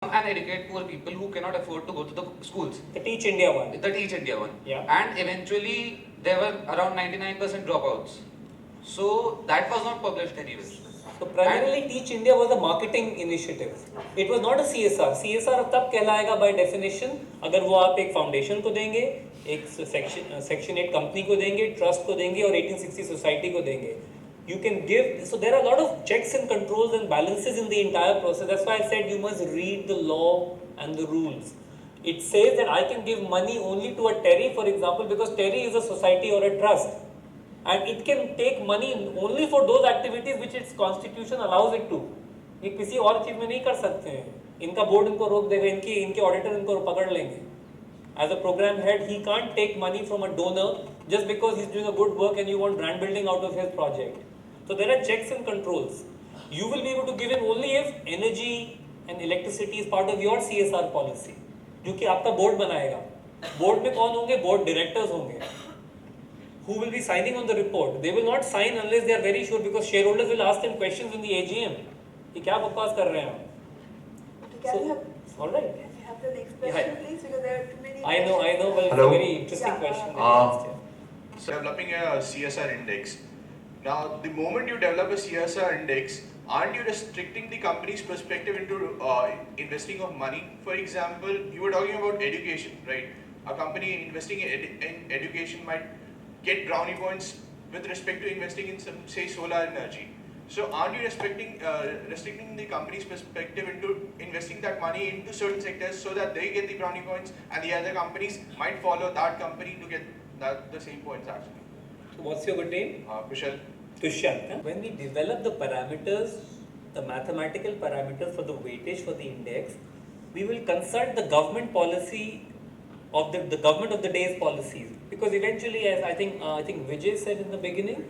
and educate poor people who cannot afford to go to the schools. The Teach India one. The Teach India one. Yeah. And eventually there were around 99% dropouts. So that was not published anywhere. So primarily Teach India was a marketing initiative. It was not a CSR. CSR तब कहलाएगा by definition अगर वो आप एक foundation को देंगे, एक section 8 company को देंगे, trust को देंगे और 1860 society को देंगे. You can give, so there are a lot of checks and controls and balances in the entire process. That's why I said you must read the law and the rules. It says that I can give money only to a Terry, for example, because Terry is a society or a trust. And it can take money only for those activities which its constitution allows it to. ये किसी और चीज में नहीं कर सकते हैं. इनका बोर्ड इनको रोक देगा, इनके ऑडिटर इनको पकड़ लेंगे. As a program head, he can't take money from a donor just because he's doing a good work and you want brand building out of his project. So there are checks and controls. You will be able to give in only if energy and electricity is part of your CSR policy, जो कि आपका board बनाएगा. Board में कौन होंगे? Board directors होंगे. Who will be signing on the report? They will not sign unless they are very sure, because shareholders will ask them questions in the AGM. कि क्या बकवास कर रहे हैं आप? Can we have, all right. can we have the next question, please? Because there are too many. I know, but it's a very interesting question. So developing a CSR index. Now, the moment you develop a CSR index, aren't you restricting the company's perspective into investing of money? For example, you were talking about education, right? A company investing in education might get brownie points with respect to investing in some, say, solar energy. So aren't you restricting the company's perspective into investing that money into certain sectors so that they get the brownie points and the other companies might follow that company to get the same points actually? So what's your good name? Kushal. Tushant. When we develop the parameters, the mathematical parameters for the weightage for the index, we will consult the government policy of the government of the day's policies, because eventually, as I think Vijay said in the beginning,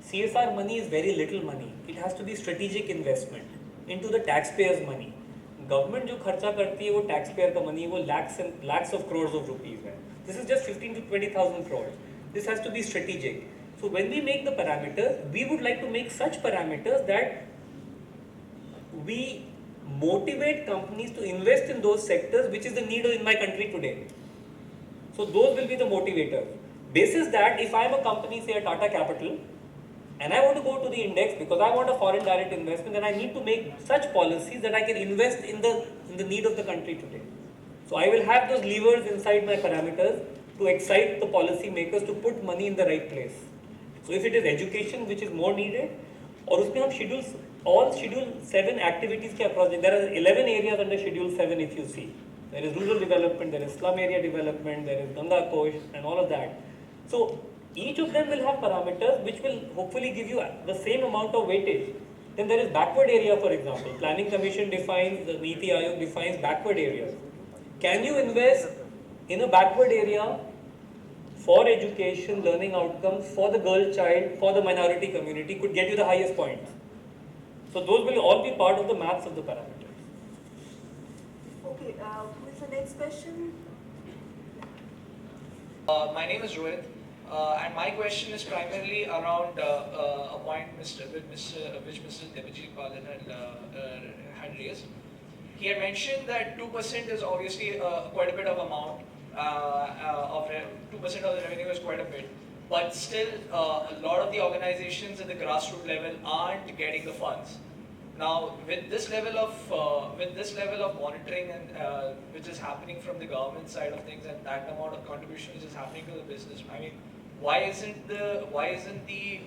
CSR money is very little money. It has to be strategic investment into the taxpayers' money. Government जो खर्चा करती है वो taxpayer का money, वो lakhs of crores of rupees है. This is just 15 to 20,000 crores. This has to be strategic. So when we make the parameters, we would like to make such parameters that we motivate companies to invest in those sectors which is the need in my country today. So those will be the motivators. Basis that if I am a company, say a Tata Capital, and I want to go to the index because I want a foreign direct investment, then I need to make such policies that I can invest in the need of the country today. So I will have those levers inside my parameters to excite the policy makers to put money in the right place. So if it is education which is more needed, और उसमें हम all schedule 7 activities के across, there are 11 areas under schedule 7 if you see. There is rural development, there is slum area development, there is Ganga Kosh and all of that. So each of them will have parameters which will hopefully give you the same amount of weightage. Then there is backward area, for example. Planning Commission defines, the Niti Aayog defines backward areas. Can you invest in a backward area for education, learning outcomes, for the girl child, for the minority community, could get you the highest points. So those will all be part of the maths of the parameters. Okay, who is the next question? My name is Rohit, and my question is primarily around a point which Mr. Devajit Palan had raised. He had mentioned that 2% is obviously quite a bit of amount. 2% of the revenue is quite a bit, but still a lot of the organizations at the grassroots level aren't getting the funds. Now, with this level of monitoring and which is happening from the government side of things, and that amount of contribution which is happening to the business, I mean, why isn't the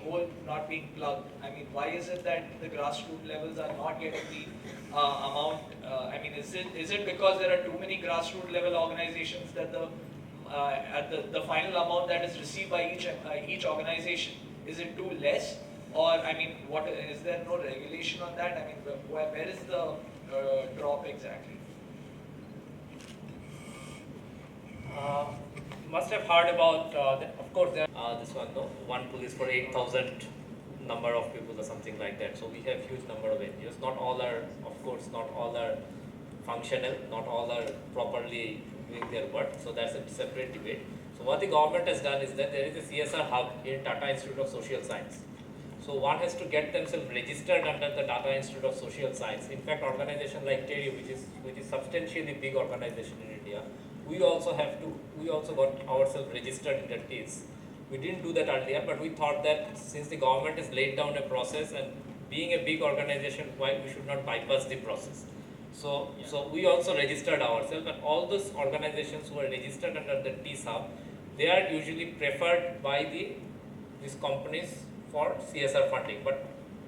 hole not being plugged? I mean, why is it that the grassroots levels are not getting the amount? I mean, is it because there are too many grassroots level organizations that the final amount that is received by each organization, is it too less? Or, I mean, what is there no regulation on that? I mean, where is the drop exactly? Must have heard about, of course, this one, no? One police for 8,000 number of people or something like that. So we have huge number of NGOs. Not all are, of course, not all are functional, not all are properly doing their work. So that's a separate debate. So what the government has done is that there is a CSR hub in Tata Institute of Social Science. So one has to get themselves registered under the Tata Institute of Social Science. In fact, organizations like TERI, which is substantially big organization in India, we also got ourselves registered in that case. We didn't do that earlier, but we thought that since the government has laid down a process and being a big organization, why we should not bypass the process. So we also registered ourselves, and all those organizations who are registered under the TSUB, they are usually preferred by these companies for CSR funding. But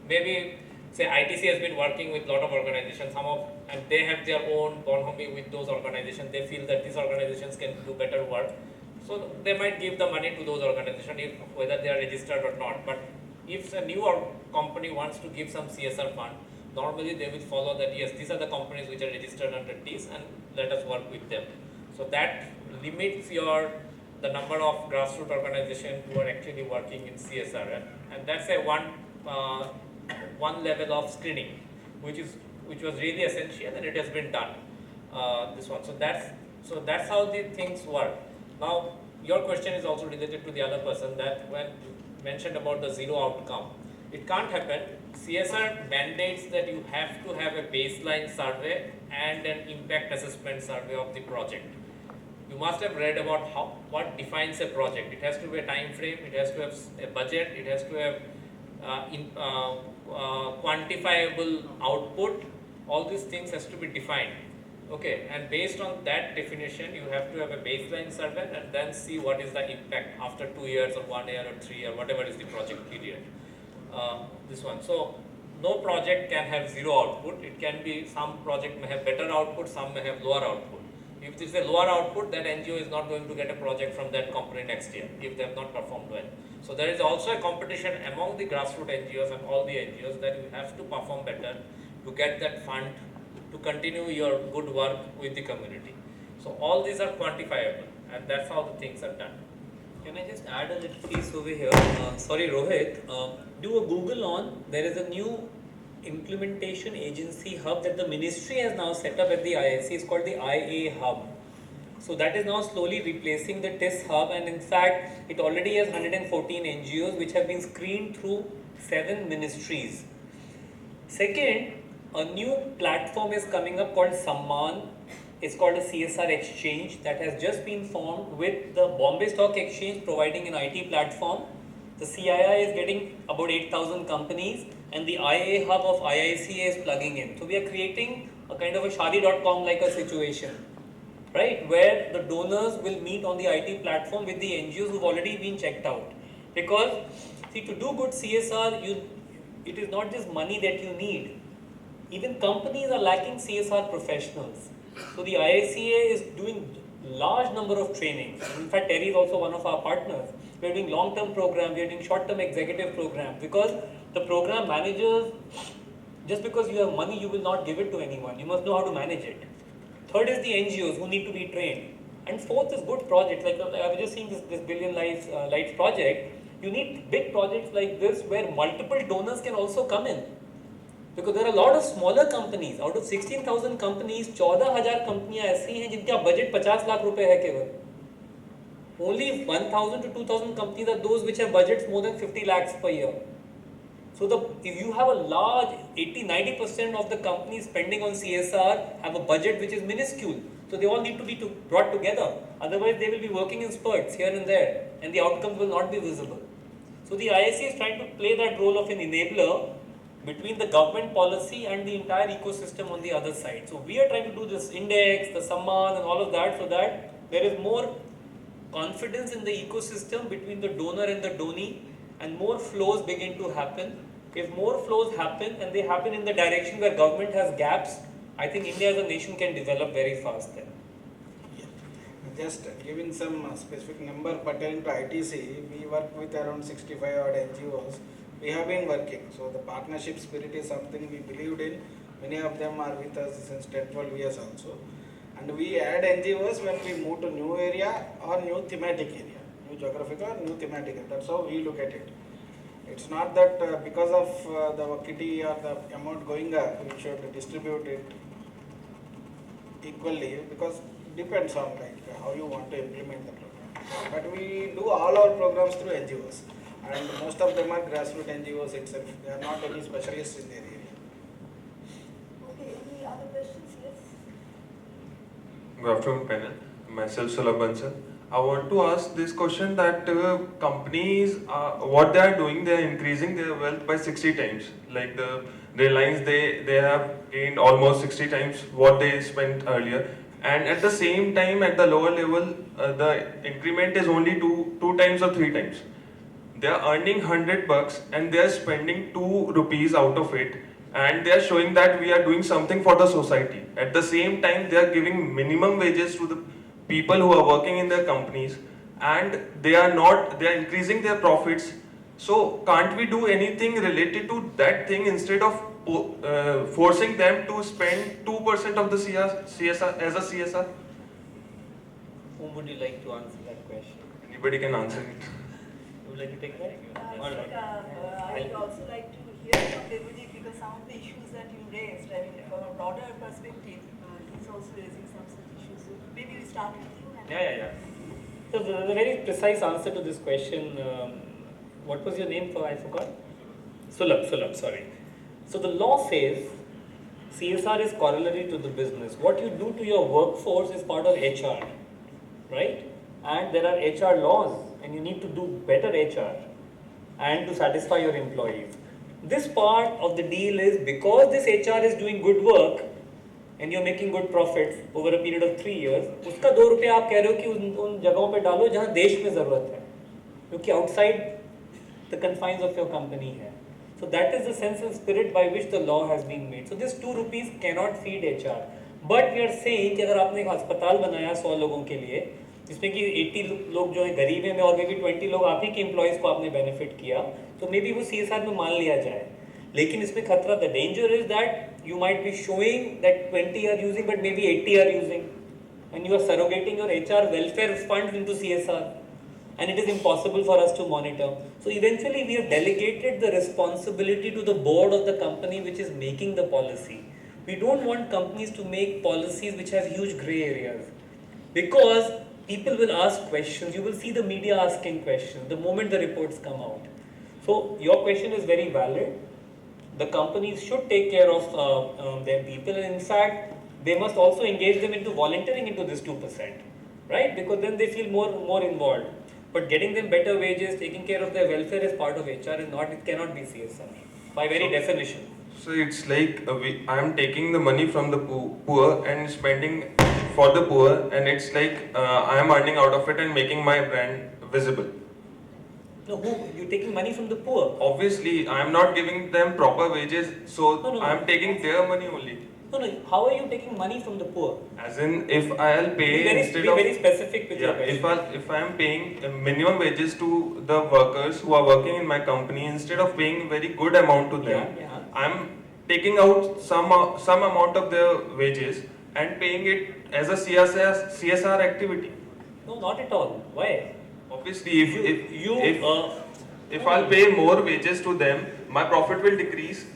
maybe say ITC has been working with a lot of organizations, and they have their own bonhomie with those organizations. They feel that these organizations can do better work, so they might give the money to those organizations, whether they are registered or not. But if a new company wants to give some CSR fund, normally they will follow that, yes, these are the companies which are registered under TIS, and let us work with them. So that limits the number of grassroots organizations who are actually working in CSR, and that's a one level of screening, which was really essential, and it has been done. This one, so that's how the things work. Now, your question is also related to the other person, that when you mentioned about the zero outcome, it can't happen. CSR mandates that you have to have a baseline survey and an impact assessment survey of the project. You must have read about what defines a project. It has to be a time frame, it has to have a budget, it has to have quantifiable output. All these things has to be defined. Okay, and based on that definition, you have to have a baseline survey and then see what is the impact after 2 years or 1 year or 3 years, whatever is the project period. This one. So no project can have zero output. It can be, some project may have better output, some may have lower output. If it is a lower output, that NGO is not going to get a project from that company next year if they have not performed well. So there is also a competition among the grassroots NGOs and all the NGOs that you have to perform better to get that fund to continue your good work with the community. So all these are quantifiable, and that's how the things are done. Can I just add a little piece over here? Sorry, Rohit. Do a Google on. There is a new implementation agency hub that the ministry has now set up at the IIC. It's called the IA Hub. So that is now slowly replacing the TIS hub, and in fact, it already has 114 NGOs which have been screened through 7 ministries. Second, a new platform is coming up called Samman. It's called a CSR exchange that has just been formed with the Bombay Stock Exchange providing an IT platform. The CII is getting about 8,000 companies, and the IA hub of IICA is plugging in. So we are creating a kind of a shadi.com like a situation, right, where the donors will meet on the IT platform with the NGOs who've already been checked out. Because see, to do good CSR, it is not just money that you need. Even companies are lacking CSR professionals. So the IICA is doing large number of trainings. In fact, TERI is also one of our partners. We are doing long-term programs, we are doing short-term executive programs, because the program managers, just because you have money, you will not give it to anyone. You must know how to manage it. Third is the NGOs who need to be trained. And fourth is good projects. Like I was just seeing this Billion Lights project. You need big projects like this where multiple donors can also come in. Because there are a lot of smaller companies. Out of 16,000 companies, 14,000 कंपनियां ऐसी हैं जिनका budget 50 lakh रुपए है केवल. Only 1,000 to 2,000 companies are those which have budgets more than 50 lakhs per year. So if you have a large 80-90% of the companies spending on CSR have a budget which is minuscule. So they all need to be brought together. Otherwise they will be working in spurts here and there, and the outcomes will not be visible. So the IIC is trying to play that role of an enabler between the government policy and the entire ecosystem on the other side. So we are trying to do this index, the Samman and all of that, so that there is more confidence in the ecosystem between the donor and the donee, and more flows begin to happen. If more flows happen and they happen in the direction where government has gaps, I think India as a nation can develop very fast there. Just giving some specific number pertaining to ITC, we work with around 65 odd NGOs. We have been working, so the partnership spirit is something we believed in. Many of them are with us since 10-12 years also. And we add NGOs when we move to new area or new thematic area, new geographical or new thematic area. That's how we look at it. It's not that because of the kitty or the amount going up, we should distribute it equally, because it depends on how you want to implement the program. But we do all our programs through NGOs. and most of them are grassroots NGOs itself. They are not any specialists in their area. Okay, any other questions? Yes. Good afternoon, panel. Myself, Sulabh Bansal. I want to ask this question that companies, what they are doing, they are increasing their wealth by 60 times. Like the Reliance, they have gained almost 60 times what they spent earlier. And at the same time, at the lower level, the increment is only two times or three times. They are earning $100 and they are spending 2 rupees out of it, and they are showing that we are doing something for the society. At the same time, they are giving minimum wages to the people who are working in their companies, and they are increasing their profits. So can't we do anything related to that thing instead of forcing them to spend 2% of the CSR as a CSR? Whom would you like to answer that question? Anybody can answer it. Would you like to take that? I All think right. I would also like to hear from Devji, because some of the issues that you raised, I mean, from a broader perspective, he's also raising some such issues. So maybe we start with you. And Yeah. So the very precise answer to this question, what was your name I forgot? Sulabh, sorry. So the law says CSR is corollary to the business. What you do to your workforce is part of HR, right? And there are HR laws, and you need to do better HR and to satisfy your employees. This part of the deal is because this HR is doing good work and you're making good profits over a period of 3 years, उसका 2 रुपये आप कह रहे हो कि उन जगहों पे डालो जहाँ देश में ज़रूरत है, क्योंकि outside the confines of your company है. So that is the sense and spirit by which the law has been made. So this 2 rupees cannot feed HR. But we are saying कि अगर आपने एक अस्पताल बनाया 100 लोगों के लिए, जिसमें कि 80 लोग जो है गरीब हैं और मे बी 20 लोग आप ही के एम्प्लॉयज़ को आपने बेनिफिट किया, तो मे बी वो CSR में मान लिया जाए. लेकिन इसमें खतरा, the danger is that you might be showing that 20 are using but maybe 80 are using, and you are surrogating your HR welfare funds into CSR, and it is impossible for us to monitor. So eventually we have delegated the responsibility to the board of the company which is making the policy. We don't want companies to make policies which have huge grey areas, because people will ask questions. You will see the media asking questions the moment the reports come out. So your question is very valid. The companies should take care of their people, and in fact they must also engage them into volunteering into this 2%, right? Because then they feel more involved. But getting them better wages, taking care of their welfare is part of HR, and it cannot be CSR by very definition. So it's like I am taking the money from the poor and spending for the poor, and it's like I am earning out of it and making my brand visible. No, you're taking money from the poor? Obviously, I am not giving them proper wages, so No. I am taking their money only. No. How are you taking money from the poor? As in, if I'll pay Be very specific with your question. if I am paying minimum wages to the workers who are working in my company, instead of paying very good amount to them, Yeah. I'm taking out some amount of their wages and paying it as a CSR activity. No, not at all. Why? Obviously, if I'll pay more wages to them, my profit will decrease.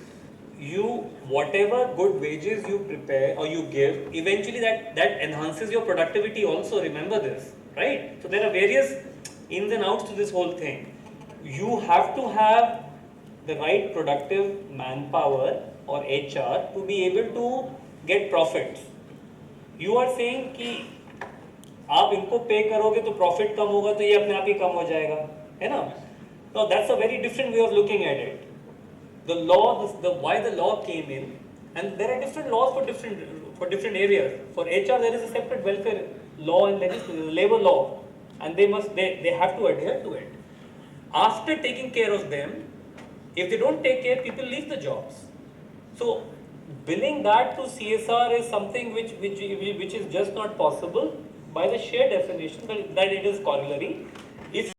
Whatever good wages you prepare or you give, eventually that enhances your productivity also. Remember this, right? So there are various ins and outs to this whole thing. You have to have the right productive manpower or HR to be able to get profits. You are saying कि आप इनको पे करोगे तो profit कम होगा तो ये अपने आप ही कम हो जाएगा, है ना? Now that's a very different way of looking at it. The law, why the law came in, and there are different laws for different areas. For HR there is a separate welfare law and there is labor law, and they have to adhere to it. After taking care of them, if they don't take care, people leave the jobs. So billing that to CSR is something which is just not possible by the sheer definition that it is corollary. If